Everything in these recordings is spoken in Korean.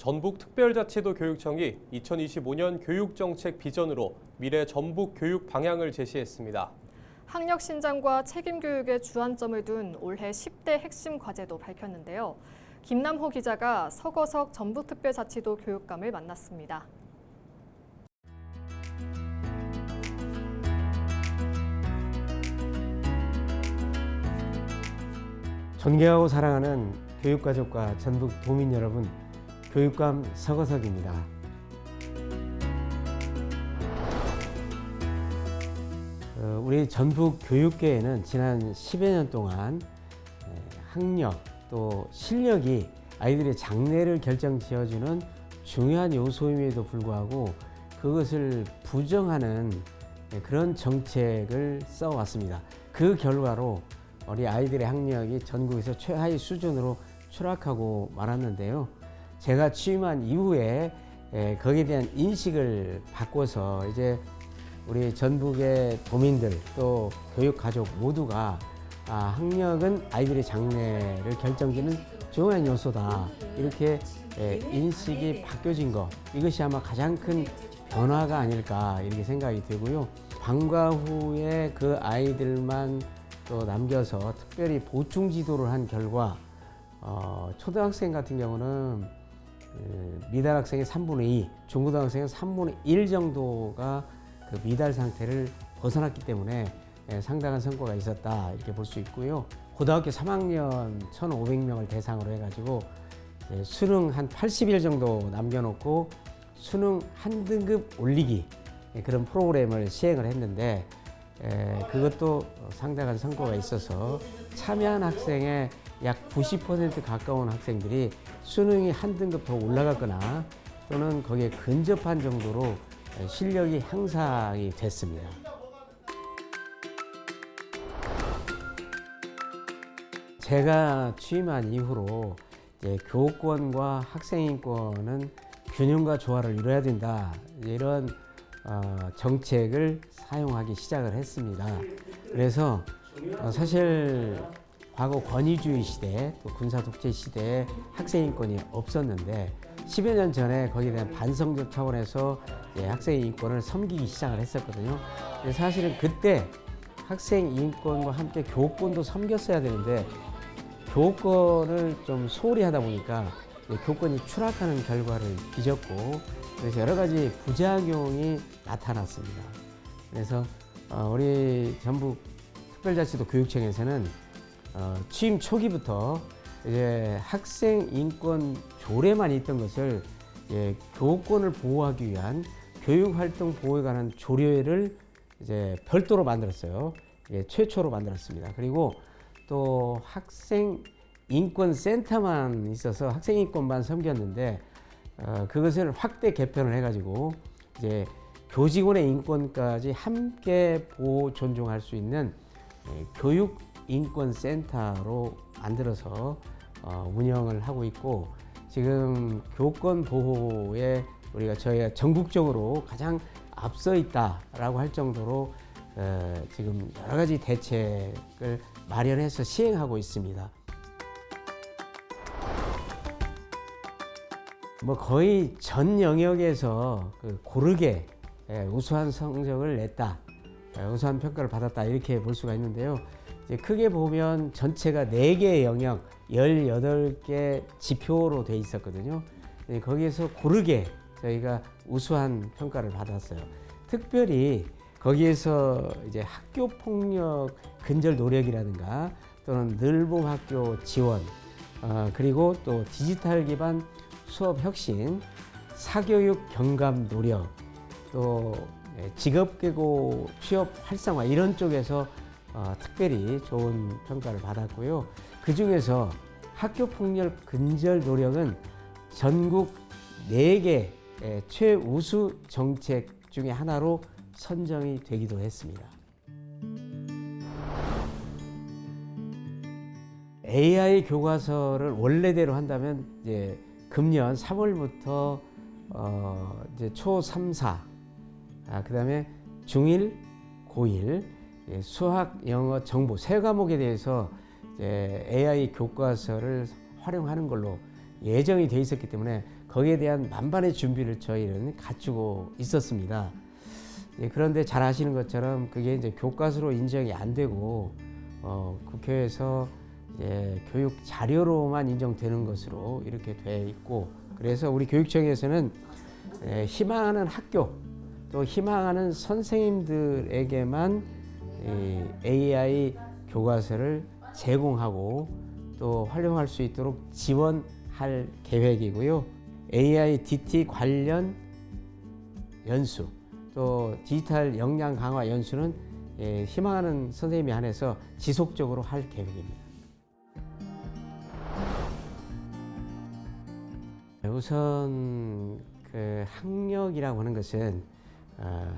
전북특별자치도 교육청이 2025년 교육정책 비전으로 미래 전북 교육 방향을 제시했습니다. 학력 신장과 책임 교육에 주안점을 둔 올해 10대 핵심 과제도 밝혔는데요. 김남호 기자가 서거석 전북특별자치도 교육감을 만났습니다. 존경하고 사랑하는 교육가족과 전북 도민 여러분, 교육감 서거석입니다. 우리 전북 교육계에는 지난 10여 년 동안 학력 또 실력이 아이들의 장래를 결정지어주는 중요한 요소임에도 불구하고 그것을 부정하는 그런 정책을 써왔습니다. 그 결과로 우리 아이들의 학력이 전국에서 최하위 수준으로 추락하고 말았는데요. 제가 취임한 이후에 거기에 대한 인식을 바꿔서 이제 우리 전북의 도민들 또 교육가족 모두가 학력은 아이들의 장래를 결정짓는 중요한 요소다. 이렇게 인식이 바뀌어진 것, 이것이 아마 가장 큰 변화가 아닐까 이렇게 생각이 되고요. 방과 후에 그 아이들만 또 남겨서 특별히 보충 지도를 한 결과 초등학생 같은 경우는 미달 학생의 3분의 2, 중고등학생의 3분의 1 정도가 그 미달 상태를 벗어났기 때문에 상당한 성과가 있었다 이렇게 볼 수 있고요. 고등학교 3학년 1,500명을 대상으로 해가지고 수능 한 80일 정도 남겨놓고 수능 한 등급 올리기 그런 프로그램을 시행을 했는데 그것도 상당한 성과가 있어서 참여한 학생의 약 90% 가까운 학생들이 수능이 한 등급 더 올라갔거나 또는 거기에 근접한 정도로 실력이 향상이 됐습니다. 제가 취임한 이후로 이제 교권과 학생인권은 균형과 조화를 이뤄야 된다. 이런 정책을 사용하기 시작을 했습니다. 그래서 사실 과거 권위주의 시대 또 군사 독재 시대에 학생인권이 없었는데 10여 년 전에 거기에 대한 반성적 차원에서 학생인권을 섬기기 시작을 했었거든요. 사실은 그때 학생인권과 함께 교권도 섬겼어야 되는데 교권을 좀 소홀히 하다 보니까 교권이 추락하는 결과를 빚었고 그래서 여러 가지 부작용이 나타났습니다. 그래서 우리 전북 특별자치도 교육청에서는 취임 초기부터 이제 학생 인권 조례만 있던 것을 교권을 보호하기 위한 교육활동 보호에 관한 조례를 이제 별도로 만들었어요. 최초로 만들었습니다. 그리고 또 학생 인권 센터만 있어서 학생 인권만 섬겼는데 그것을 확대 개편을 해가지고 이제 교직원의 인권까지 함께 보호 존중할 수 있는 교육 인권 센터로 만들어서 운영을 하고 있고 지금 교권 보호에 저희가 전국적으로 가장 앞서 있다라고 할 정도로 지금 여러 가지 대책을 마련해서 시행하고 있습니다. 거의 전 영역에서 고르게 우수한 성적을 냈다, 우수한 평가를 받았다 이렇게 볼 수가 있는데요. 이제 크게 보면 전체가 4개의 영역, 18개 지표로 돼 있었거든요. 거기에서 고르게 저희가 우수한 평가를 받았어요. 특별히 거기에서 이제 학교 폭력 근절 노력이라든가 또는 늘봄 학교 지원, 그리고 또 디지털 기반 수업 혁신, 사교육 경감 노력, 또 직업계고 취업 활성화 이런 쪽에서 특별히 좋은 평가를 받았고요. 그 중에서 학교 폭력 근절 노력은 전국 4개 최우수 정책 중에 하나로 선정이 되기도 했습니다. AI 교과서를 원래대로 한다면 이제 금년 3월부터 이제 초3, 4, 그다음에 중1, 고1 수학, 영어, 정보 3과목에 대해서 이제 AI 교과서를 활용하는 걸로 예정이 돼 있었기 때문에 거기에 대한 만반의 준비를 저희는 갖추고 있었습니다. 그런데 잘 아시는 것처럼 그게 이제 교과서로 인정이 안 되고 국회에서 교육 자료로만 인정되는 것으로 이렇게 돼 있고, 그래서 우리 교육청에서는 희망하는 학교 또 희망하는 선생님들에게만 AI 교과서를 제공하고 또 활용할 수 있도록 지원할 계획이고요. AI DT 관련 연수 또 디지털 역량 강화 연수는 희망하는 선생님에 한해서 지속적으로 할 계획입니다. 우선 그 학력이라고 하는 것은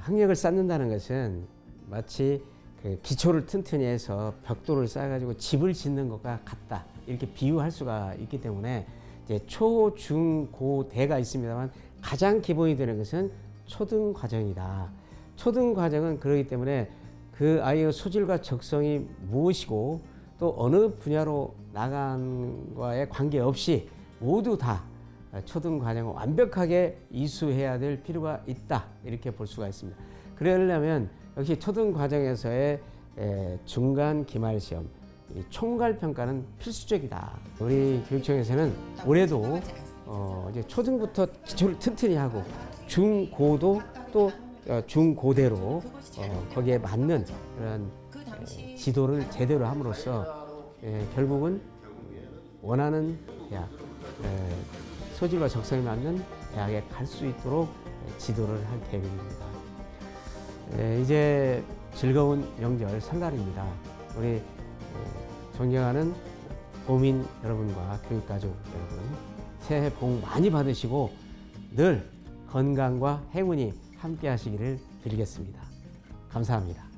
학력을 쌓는다는 것은 마치 그 기초를 튼튼히 해서 벽돌을 쌓아가지고 집을 짓는 것과 같다, 이렇게 비유할 수가 있기 때문에 이제 초, 중, 고, 대가 있습니다만 가장 기본이 되는 것은 초등 과정이다. 초등 과정은 그렇기 때문에 그 아이의 소질과 적성이 무엇이고 또 어느 분야로 나간과에 관계없이 모두 다 초등 과정을 완벽하게 이수해야 될 필요가 있다, 이렇게 볼 수가 있습니다. 그러려면 역시 초등 과정에서의 중간 기말 시험, 총괄 평가는 필수적이다. 우리 교육청에서는 올해도 이제 초등부터 기초를 튼튼히 하고 중고도 또 중고대로 거기에 맞는 그런 지도를 제대로 함으로써 결국은 원하는 대학, 소질과 적성에 맞는 대학에 갈 수 있도록 지도를 할 계획입니다. 이제 즐거운 명절 설날입니다. 우리 존경하는 도민 여러분과 교육가족 여러분, 새해 복 많이 받으시고 늘 건강과 행운이 함께 하시기를 빌겠습니다. 감사합니다.